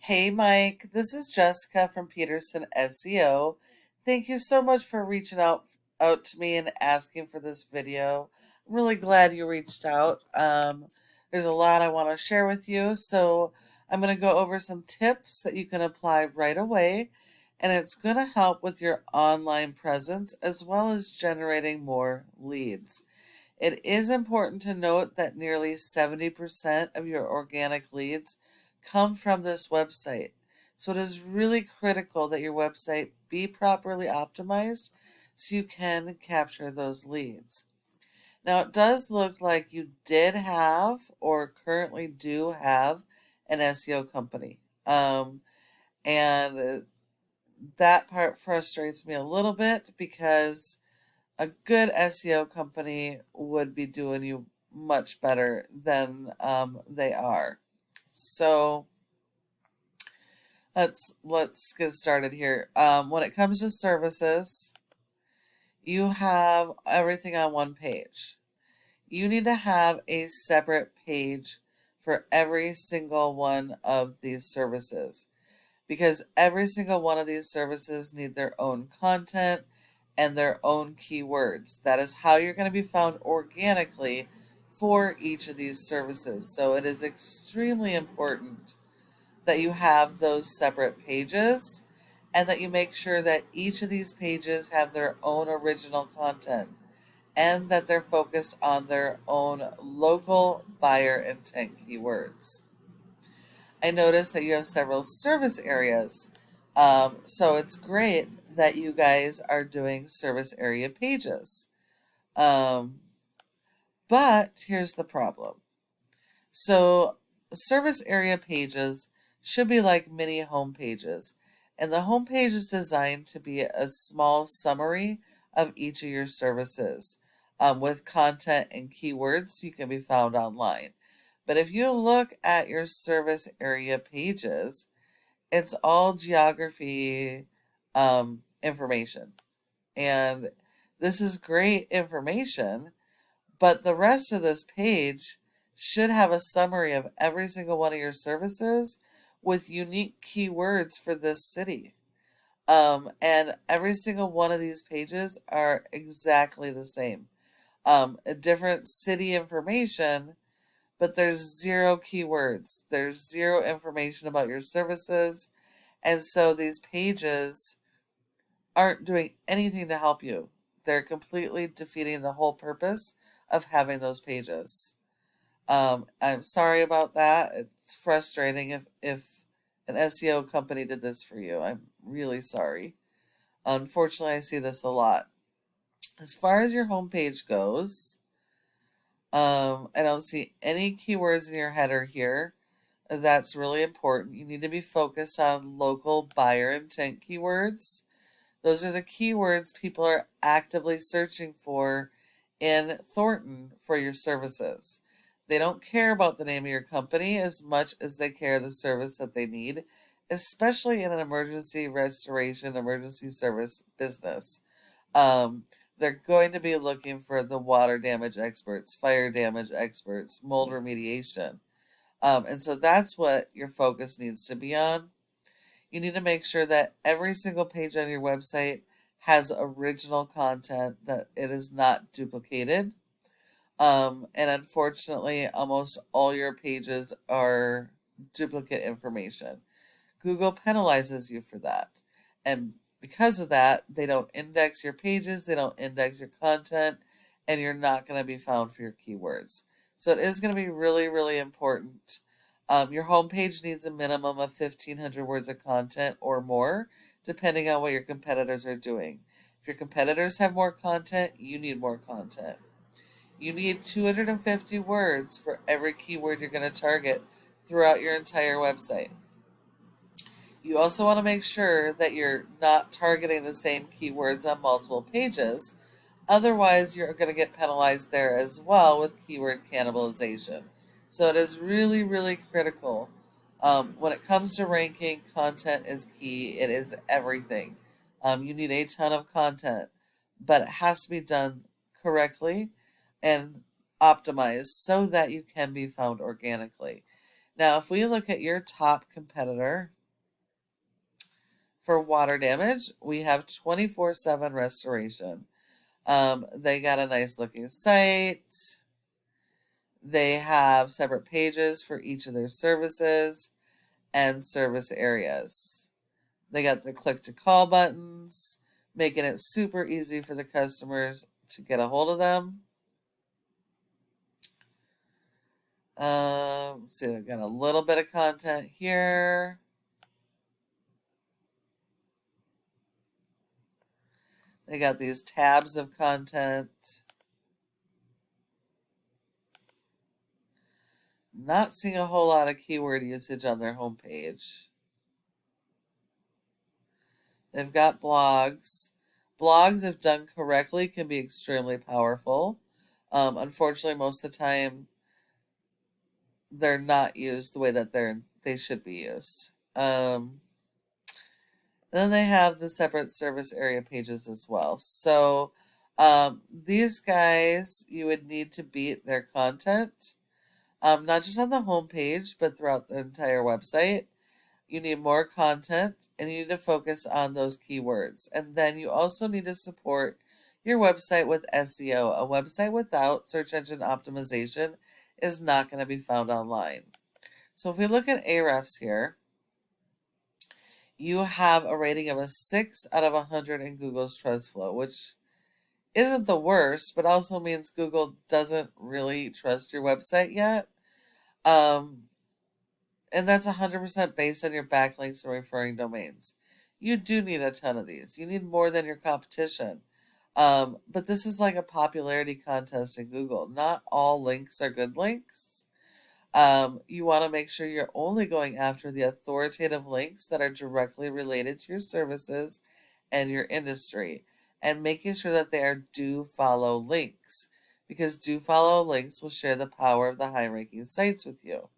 Hey Mike, this is Jessica from Peterson SEO. Thank you so much for reaching out to me and asking for this video. I'm really glad you reached out. There's a lot I want to share with you, so I'm going to go over some tips that you can apply right away, and it's going to help with your online presence as well as generating more leads. It is important to note that nearly 70% of your organic leads come from this website. So it is really critical that your website be properly optimized so you can capture those leads. Now, it does look like you did have or currently do have an SEO company. And that part frustrates me a little bit because a good SEO company would be doing you much better than they are. So let's get started here. When it comes to services, you have everything on one page. You need to have a separate page for every single one of these services because every single one of these services need their own content and their own keywords. That is how you're going to be found organically for each of these services. So it is extremely important that you have those separate pages and that you make sure that each of these pages have their own original content and that they're focused on their own local buyer intent keywords. I noticed that you have several service areas. So it's great that you guys are doing service area pages. Um, but here's the problem. So service area pages should be like mini home pages. And the home page is designed to be a small summary of each of your services with content and keywords so you can be found online. But if you look at your service area pages, it's all geography information. And this is great information, but the rest of this page should have a summary of every single one of your services with unique keywords for this city. And every single one of these pages are exactly the same. A different city information, but there's zero keywords. There's zero information about your services. And so these pages aren't doing anything to help you. They're completely defeating the whole purpose of having those pages. I'm sorry about that. It's frustrating if an SEO company did this for you. I'm really sorry. Unfortunately, I see this a lot. As far as your homepage goes, I don't see any keywords in your header here. That's really important. You need to be focused on local buyer intent keywords. Those are the keywords people are actively searching for in Thornton for your services. They don't care about the name of your company as much as they care the service that they need, especially in an emergency restoration, emergency service business. They're going to be looking for the water damage experts, fire damage experts, mold remediation. And so that's what your focus needs to be on. You need to make sure that every single page on your website has original content, that it is not duplicated. And unfortunately, almost all your pages are duplicate information. Google penalizes you for that. And because of that, they don't index your pages, they don't index your content, and you're not going to be found for your keywords. So it is going to be really, really important. Your homepage needs a minimum of 1,500 words of content or more, depending on what your competitors are doing. If your competitors have more content, you need more content. You need 250 words for every keyword you're going to target throughout your entire website. You also want to make sure that you're not targeting the same keywords on multiple pages. Otherwise, you're going to get penalized there as well with keyword cannibalization. So it is really, really critical. When it comes to ranking, content is key. It is everything. You need a ton of content, but it has to be done correctly and optimized so that you can be found organically. Now, if we look at your top competitor, For water damage, we have 24/7 restoration. They got a nice looking site. They have separate pages for each of their services and service areas. They got the click to call buttons, making it super easy for the customers to get a hold of them. Let's see, they've got a little bit of content here. They got these tabs of content. Not seeing a whole lot of keyword usage on their homepage. They've got blogs. Blogs, if done correctly, can be extremely powerful. Unfortunately, most of the time, they're not used the way that they should be used. Then they have the separate service area pages as well. So these guys, you would need to beat their content, not just on the homepage, but throughout the entire website. You need more content, and you need to focus on those keywords. And then you also need to support your website with SEO. A website without search engine optimization is not going to be found online. So if we look at Ahrefs here, you have a rating of a 6 out of 100 in Google's TrustFlow, which isn't the worst, but also means Google doesn't really trust your website yet. And that's 100% based on your backlinks and referring domains. You do need a ton of these. You need more than your competition. But this is like a popularity contest in Google. Not all links are good links. You want to make sure you're only going after the authoritative links that are directly related to your services and your industry, and making sure that they are do follow links, because do follow links will share the power of the high ranking sites with you.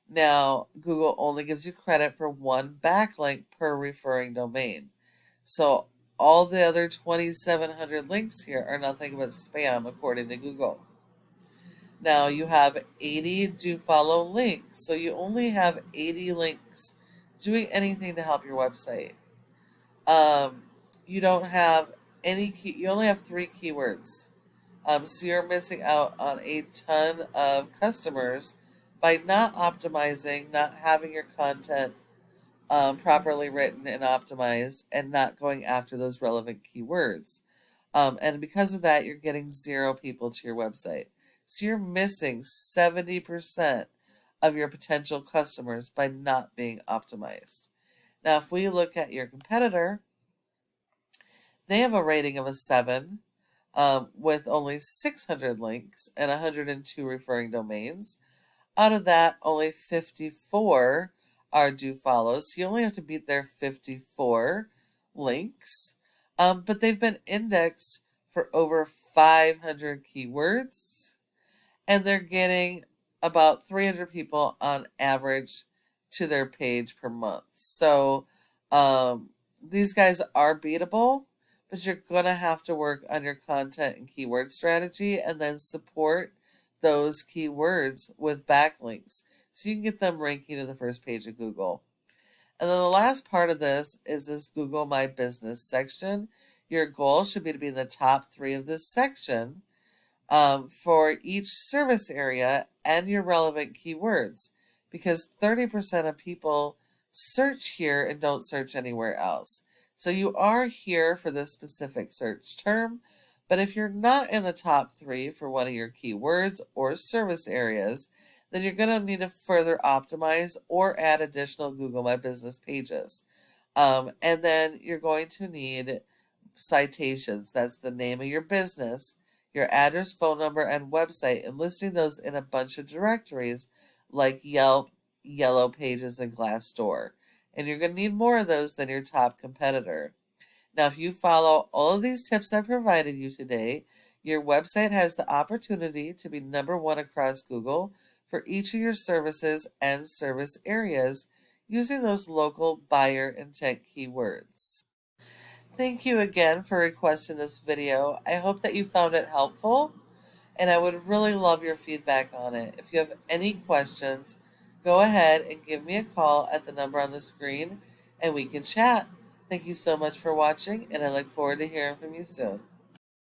Now, Google only gives you credit for one backlink per referring domain. So all the other 2,700 links here are nothing but spam, according to Google. Now you have 80 do follow links. So you only have 80 links doing anything to help your website. You don't have you only have 3 keywords. So you're missing out on a ton of customers by not optimizing, not having your content properly written and optimized, and not going after those relevant keywords. And because of that, you're getting 0 people to your website. So you're missing 70% of your potential customers by not being optimized. Now, if we look at your competitor, they have a rating of a 7 with only 600 links and 102 referring domains. Out of that, only 54 are do follows. So you only have to beat their 54 links. But they've been indexed for over 500 keywords, and they're getting about 300 people on average to their page per month. So these guys are beatable, but you're going to have to work on your content and keyword strategy, and then support those keywords with backlinks so you can get them ranking to the first page of Google. And then the last part of this is this Google My Business section. Your goal should be to be in the top 3 of this section for each service area and your relevant keywords, because 30% of people search here and don't search anywhere else. So you are here for this specific search term, but if you're not in the top 3 for one of your keywords or service areas, then you're going to need to further optimize or add additional Google My Business pages. And then you're going to need citations. That's the name of your business, your address, phone number, and website, and listing those in a bunch of directories like Yelp, Yellow Pages, and Glassdoor. And you're going to need more of those than your top competitor. Now, if you follow all of these tips I provided you today, your website has the opportunity to be #1 across Google for each of your services and service areas using those local buyer intent keywords. Thank you again for requesting this video. I hope that you found it helpful, and I would really love your feedback on it. If you have any questions, go ahead and give me a call at the number on the screen, and we can chat. Thank you so much for watching, and I look forward to hearing from you soon.